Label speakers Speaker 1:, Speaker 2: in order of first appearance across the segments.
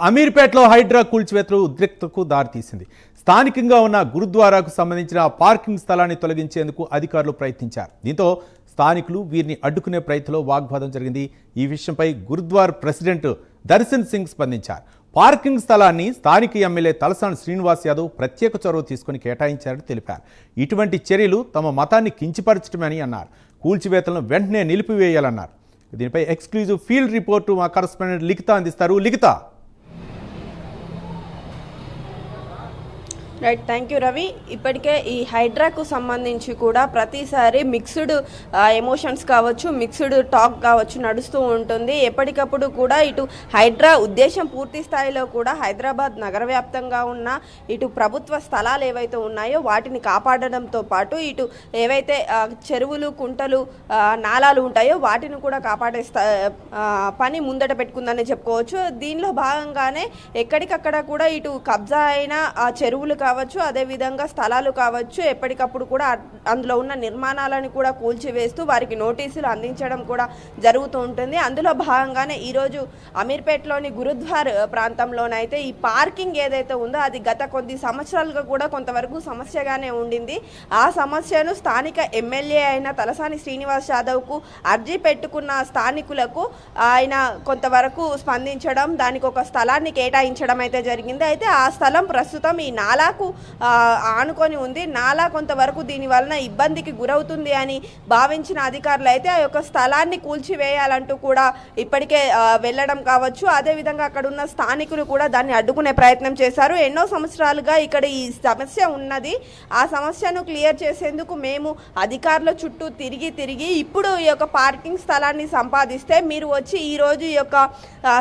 Speaker 1: అమీర్పేటలో హైడ్రా కూల్చివేతలు ఉద్రిక్తతకు దారితీసింది. స్థానికంగా ఉన్న గురుద్వారాకు సంబంధించిన పార్కింగ్ స్థలాన్ని తొలగించేందుకు అధికారులు ప్రయత్నించారు. దీంతో స్థానికులు వీరిని అడ్డుకునే ప్రయత్నంలో వాగ్వాదం జరిగింది. ఈ విషయంపై గురుద్వార్ ప్రెసిడెంట్ దర్శన్ సింగ్ స్పందించారు. పార్కింగ్ స్థలాన్ని స్థానిక ఎమ్మెల్యే తలసాని శ్రీనివాస్ యాదవ్ ప్రత్యేక చొరవ తీసుకుని కేటాయించారని తెలిపారు. ఇటువంటి చర్యలు తమ మతాన్ని కించపరచడమని అన్నారు. కూల్చివేతలను వెంటనే నిలిపివేయాలన్నారు. దీనిపై ఎక్స్క్లూజివ్ ఫీల్డ్ రిపోర్టు మా కరెస్పాండెంట్ లిఖిత అందిస్తారు. Likhitha.
Speaker 2: Right, thank you Ravi. ఇప్పటికే ఈ హైడ్రాకు సంబంధించి కూడా ప్రతిసారి మిక్స్డ్ ఎమోషన్స్ కావచ్చు, మిక్స్డ్ టాక్ కావచ్చు నడుస్తూ ఉంటుంది. ఎప్పటికప్పుడు కూడా ఇటు హైడ్రా ఉద్దేశం పూర్తి స్థాయిలో కూడా హైదరాబాద్ నగర వ్యాప్తంగా ఉన్న ఇటు ప్రభుత్వ స్థలాలు ఏవైతే ఉన్నాయో వాటిని కాపాడడంతో పాటు ఇటు ఏవైతే చెరువులు, కుంటలు, నాలాలు ఉంటాయో వాటిని కూడా కాపాడే పని ముందట పెట్టుకుందని చెప్పుకోవచ్చు. దీనిలో భాగంగానే ఎక్కడికక్కడ కూడా ఇటు కబ్జా అయిన ఆ చెరువులు కావచ్చు, అదేవిధంగా స్థలాలు కావచ్చు, ఎప్పటికప్పుడు కూడా అందులో ఉన్న నిర్మాణాలను కూడా కూల్చివేస్తూ వారికి నోటీసులు అందించడం కూడా జరుగుతూ ఉంటుంది. అందులో భాగంగానే ఈరోజు అమీర్పేటలోని గురుద్వార్ ప్రాంతంలోనైతే ఈ పార్కింగ్ ఏదైతే ఉందో అది గత కొద్ది సంవత్సరాలుగా కూడా కొంతవరకు సమస్యగానే ఉండింది. ఆ సమస్యను స్థానిక ఎమ్మెల్యే అయిన తలసాని శ్రీనివాస్ యాదవ్కు అర్జీ పెట్టుకున్న స్థానికులకు ఆయన కొంతవరకు స్పందించడం, దానికి ఒక స్థలాన్ని కేటాయించడం అయితే జరిగింది. అయితే ఆ స్థలం ప్రస్తుతం ఈ నాలాకు ఆనుకొని ఉంది. నాలా కొంతవరకు దీని వలన ఇబ్బందికి గురవుతుంది అని భావించిన అధికారులు అయితే ఆ యొక్క స్థలాన్ని కూల్చివేయాలంటూ కూడా ఇప్పటికే వెళ్ళడం కావచ్చు. అదేవిధంగా అక్కడ ఉన్న స్థానికులు కూడా దాన్ని అడ్డుకునే ప్రయత్నం చేశారు. ఎన్నో సంవత్సరాలుగా ఇక్కడ ఈ సమస్య ఉన్నది. ఆ సమస్యను క్లియర్ చేసేందుకు మేము అధికారుల చుట్టూ తిరిగి ఇప్పుడు ఈ యొక్క పార్కింగ్ స్థలాన్ని సంపాదిస్తే మీరు వచ్చి ఈరోజు ఈ యొక్క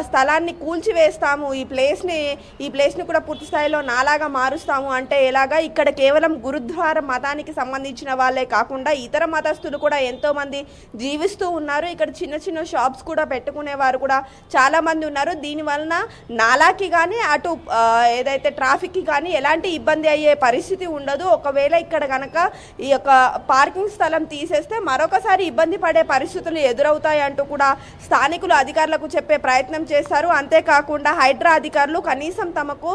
Speaker 2: స్థలాన్ని కూల్చివేస్తాము, ఈ ప్లేస్ని కూడా పూర్తి స్థాయిలో నాలాగా మారుస్తాము అంటే ఎలాగా? ఇక్కడ కేవలం గురుద్వార మతానికి సంబంధించిన వాళ్ళే కాకుండా ఇతర మతస్థులు కూడా ఎంతో మంది జీవిస్తూ ఉన్నారు. ఇక్కడ చిన్న చిన్న షాప్స్ కూడా పెట్టుకునే వారు కూడా చాలా మంది ఉన్నారు. దీని వలన నాలాకి కానీ అటు ఏదైతే ట్రాఫిక్కి కానీ ఎలాంటి ఇబ్బంది అయ్యే పరిస్థితి ఉండదు. ఒకవేళ ఇక్కడ కనుక ఈ యొక్క పార్కింగ్ స్థలం తీసేస్తే మరొకసారి ఇబ్బంది పడే పరిస్థితులు ఎదురవుతాయి అంటూ కూడా స్థానికులు అధికారులకు చెప్పే ప్రయత్నం చేశారు. అంతేకాకుండా హైడ్రా అధికారులు కనీసం తమకు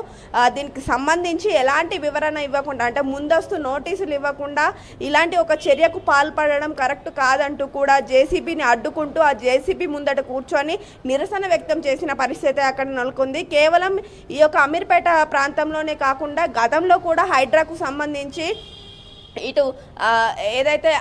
Speaker 2: దీనికి సంబంధించి ఎలాంటి వివరణ ఇవ్వకుండా, అంటే ముందస్తు నోటీసులు ఇవ్వకుండా ఇలాంటి ఒక చర్యకు పాల్పడడం కరెక్ట్ కాదంటూ కూడా జేసీబీని అడ్డుకుంటూ ఆ జేసీబీ ముందట కూర్చొని నిరసన వ్యక్తం చేసిన పరిస్థితి అక్కడ నెలకొంది. కేవలం ఈ యొక్క అమీర్పేట ప్రాంతంలోనే కాకుండా గతంలో కూడా హైడ్రాకు సంబంధించి ఇటు ఏదైతే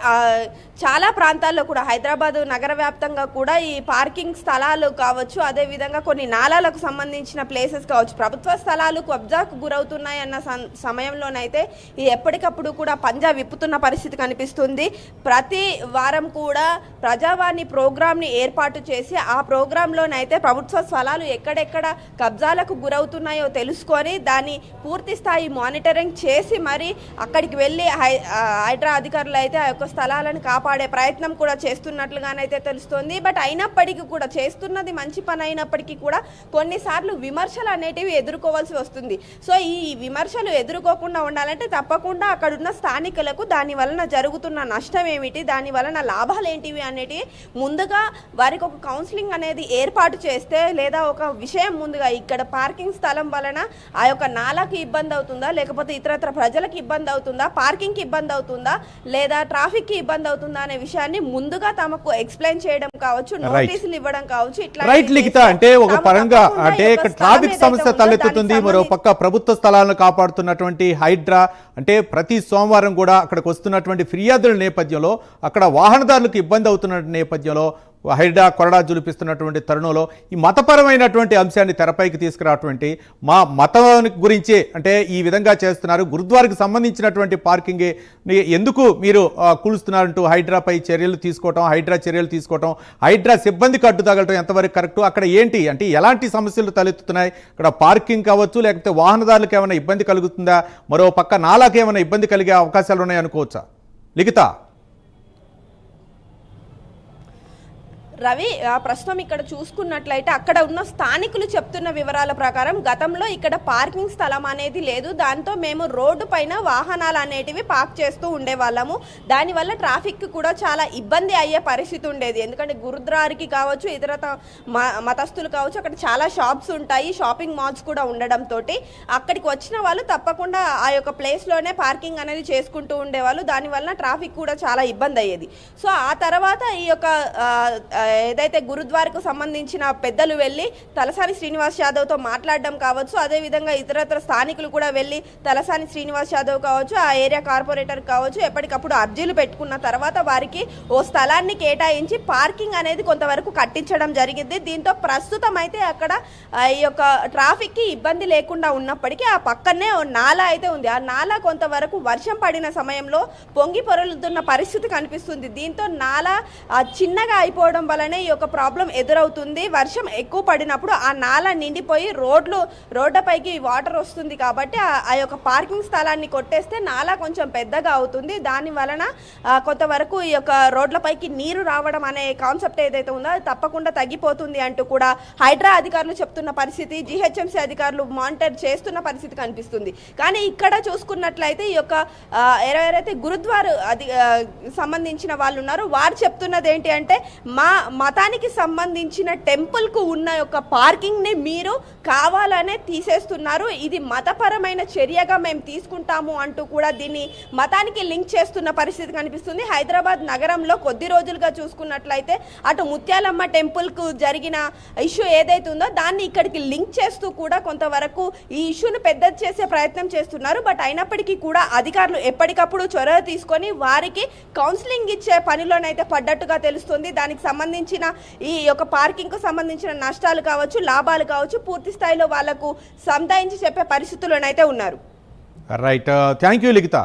Speaker 2: చాలా ప్రాంతాల్లో కూడా హైదరాబాద్ నగర వ్యాప్తంగా కూడా ఈ పార్కింగ్ స్థలాలు కావచ్చు, అదేవిధంగా కొన్ని నాలాలకు సంబంధించిన ప్లేసెస్ కావచ్చు, ప్రభుత్వ స్థలాలు కబ్జాకు గురవుతున్నాయి అన్న సమయంలోనైతే ఈ ఎప్పటికప్పుడు కూడా పంజా విప్పుతున్న పరిస్థితి కనిపిస్తుంది. ప్రతి వారం కూడా ప్రజావాణి ప్రోగ్రామ్ని ఏర్పాటు చేసి ఆ ప్రోగ్రాంలోనైతే ప్రభుత్వ స్థలాలు ఎక్కడెక్కడ కబ్జాలకు గురవుతున్నాయో తెలుసుకొని దాన్ని పూర్తి స్థాయి మానిటరింగ్ చేసి మరి అక్కడికి వెళ్ళి హైడ్రా అధికారులు అయితే ఆ యొక్క స్థలాలను కాపాడే ప్రయత్నం కూడా చేస్తున్నట్లుగానైతే తెలుస్తోంది. బట్ అయినప్పటికీ కూడా చేస్తున్నది మంచి పని అయినప్పటికీ కూడా కొన్నిసార్లు విమర్శలు అనేటివి ఎదుర్కోవాల్సి వస్తుంది. సో ఈ విమర్శలు ఎదుర్కోకుండా ఉండాలంటే తప్పకుండా అక్కడున్న స్థానికులకు దాని వలన జరుగుతున్న నష్టం ఏమిటి, దాని వలన లాభాలు ఏంటివి అనేటివి ముందుగా వారికి ఒక కౌన్సిలింగ్ అనేది ఏర్పాటు చేస్తే, లేదా ఒక విషయం ముందుగా ఇక్కడ పార్కింగ్ స్థలం వలన ఆ యొక్క నాలాకి ఇబ్బంది అవుతుందా, లేకపోతే ఇతరత్ర ప్రజలకు ఇబ్బంది అవుతుందా, పార్కింగ్కి ఇబ్బంది అవుతుందా, లేదా ట్రాఫిక్ కి ఇబ్బంది అవుతుందా అనే విషయాన్ని ముందుగా తమకు ఎక్స్ప్లెయిన్ చేయడం కావచ్చు, నోటీసులు ఇవ్వడం కావచ్చు. ఇట్లా
Speaker 1: రైట్ లిఖిత, అంటే ఒక పరంగా అంటే ట్రాఫిక్ సమస్య తలెత్తుతుంది, మరో పక్క ప్రభుత్వ స్థలాలను కాపాడుతున్నటువంటి హైడ్రా అంటే ప్రతి సోమవారం కూడా అక్కడికి వస్తున్నటువంటి ఫిర్యాదుల నేపథ్యంలో, అక్కడ వాహనదారులకు ఇబ్బంది అవుతున్న నేపథ్యంలో హైడ్రా కొరడా జులిపిస్తున్నటువంటి తరుణంలో ఈ మతపరమైనటువంటి అంశాన్ని తెరపైకి తీసుకురావటువంటి మా మతం గురించే అంటే ఈ విధంగా చేస్తున్నారు, గురుద్వారాకి సంబంధించినటువంటి పార్కింగ్ ఎందుకు మీరు కూలుస్తున్నారంటూ హైడ్రాపై చర్యలు తీసుకోవటం, హైడ్రా సిబ్బందికి అడ్డు తగలటం ఎంతవరకు కరెక్టు? అక్కడ ఏంటి అంటే ఎలాంటి సమస్యలు తలెత్తుతున్నాయి? అక్కడ పార్కింగ్ కావచ్చు, లేకపోతే వాహనదారులకు ఏమైనా ఇబ్బంది కలుగుతుందా, మరో పక్క నాలాకి ఏమైనా ఇబ్బంది కలిగే అవకాశాలు ఉన్నాయి అనుకోవచ్చా లిఖిత?
Speaker 2: రవి, ప్రస్తుతం ఇక్కడ చూసుకున్నట్లయితే అక్కడ ఉన్న స్థానికులు చెప్తున్న వివరాల ప్రకారం గతంలో ఇక్కడ పార్కింగ్ స్థలం అనేది లేదు. దాంతో మేము రోడ్డు పైన వాహనాలు అనేటివి పార్క్ చేస్తూ ఉండేవాళ్ళము. దానివల్ల ట్రాఫిక్ కూడా చాలా ఇబ్బంది అయ్యే పరిస్థితి ఉండేది. ఎందుకంటే గురుద్వారాకి కావచ్చు, ఇతర మతస్థులు కావచ్చు, అక్కడ చాలా షాప్స్ ఉంటాయి, షాపింగ్ మాల్స్ కూడా ఉండడంతో అక్కడికి వచ్చిన వాళ్ళు తప్పకుండా ఆ యొక్క ప్లేస్లోనే పార్కింగ్ అనేది చేసుకుంటూ ఉండేవాళ్ళు. దానివల్ల ట్రాఫిక్ కూడా చాలా ఇబ్బంది అయ్యేది. సో ఆ తర్వాత ఈ యొక్క ఏదైతే గురుద్వారకు సంబంధించిన పెద్దలు వెళ్ళి తలసాని శ్రీనివాస్ యాదవ్తో మాట్లాడడం కావచ్చు, అదేవిధంగా ఇతరత్ర స్థానికులు కూడా వెళ్ళి తలసాని శ్రీనివాస్ యాదవ్ కావచ్చు, ఆ ఏరియా కార్పొరేటర్ కావచ్చు, ఎప్పటికప్పుడు అర్జీలు పెట్టుకున్న తర్వాత వారికి ఓ స్థలాన్ని కేటాయించి పార్కింగ్ అనేది కొంతవరకు కట్టించడం జరిగింది. దీంతో ప్రస్తుతం అయితే అక్కడ ఈ యొక్క ట్రాఫిక్కి ఇబ్బంది లేకుండా ఉన్నప్పటికీ ఆ పక్కనే ఓ నాలా అయితే ఉంది. ఆ నాలా కొంతవరకు వర్షం పడిన సమయంలో పొంగి పొరలుతున్న పరిస్థితి కనిపిస్తుంది. దీంతో నాలా చిన్నగా అయిపోవడం వల్లనే ఈ యొక్క ప్రాబ్లం ఎదురవుతుంది. వర్షం ఎక్కువ పడినప్పుడు ఆ నాలా నిండిపోయి రోడ్లపైకి వాటర్ వస్తుంది కాబట్టి ఆ యొక్క పార్కింగ్ స్థలాన్ని కొట్టేస్తే నాలా కొంచెం పెద్దగా అవుతుంది. దాని వలన కొంతవరకు ఈ యొక్క రోడ్లపైకి నీరు రావడం అనే కాన్సెప్ట్ ఏదైతే ఉందో అది తప్పకుండా తగ్గిపోతుంది అంటూ కూడా హైడ్రా అధికారులు చెప్తున్న పరిస్థితి, జీహెచ్ఎంసీ అధికారులు మానిటర్ చేస్తున్న పరిస్థితి కనిపిస్తుంది. కానీ ఇక్కడ చూసుకున్నట్లయితే ఈ యొక్క ఎవరైతే గురుద్వార్ సంబంధించిన వాళ్ళు ఉన్నారో వారు చెప్తున్నది ఏంటి అంటే, మా మతానికి సంబంధించిన టెంపుల్కు ఉన్న యొక్క పార్కింగ్ని మీరు కావాలనే తీసేస్తున్నారు, ఇది మతపరమైన చర్యగా మేము తీసుకుంటాము అంటూ కూడా దీన్ని మతానికి లింక్ చేస్తున్న పరిస్థితి కనిపిస్తుంది. హైదరాబాద్ నగరంలో కొద్ది రోజులుగా చూసుకున్నట్లయితే అటు ముత్యాలమ్మ టెంపుల్కు జరిగిన ఇష్యూ ఏదైతే ఉందో దాన్ని ఇక్కడికి లింక్ చేస్తూ కూడా కొంతవరకు ఈ ఇష్యూను పెద్ద చేసే ప్రయత్నం చేస్తున్నారు. బట్ అయినప్పటికీ కూడా అధికారులు ఎప్పటికప్పుడు చొరవ తీసుకొని వారికి కౌన్సిలింగ్ ఇచ్చే పనిలోనైతే పడ్డట్టుగా తెలుస్తుంది. దానికి సంబంధించిన ఈ యొక్క పార్కింగ్ కు సంబంధించిన నష్టాలు కావచ్చు, లాభాలు కావచ్చు, పూర్తి స్థాయిలో వాళ్లకు సంతాయించి చెప్పే పరిస్థితుల్లోనైతే ఉన్నారు.
Speaker 1: Right, thank you Likhita.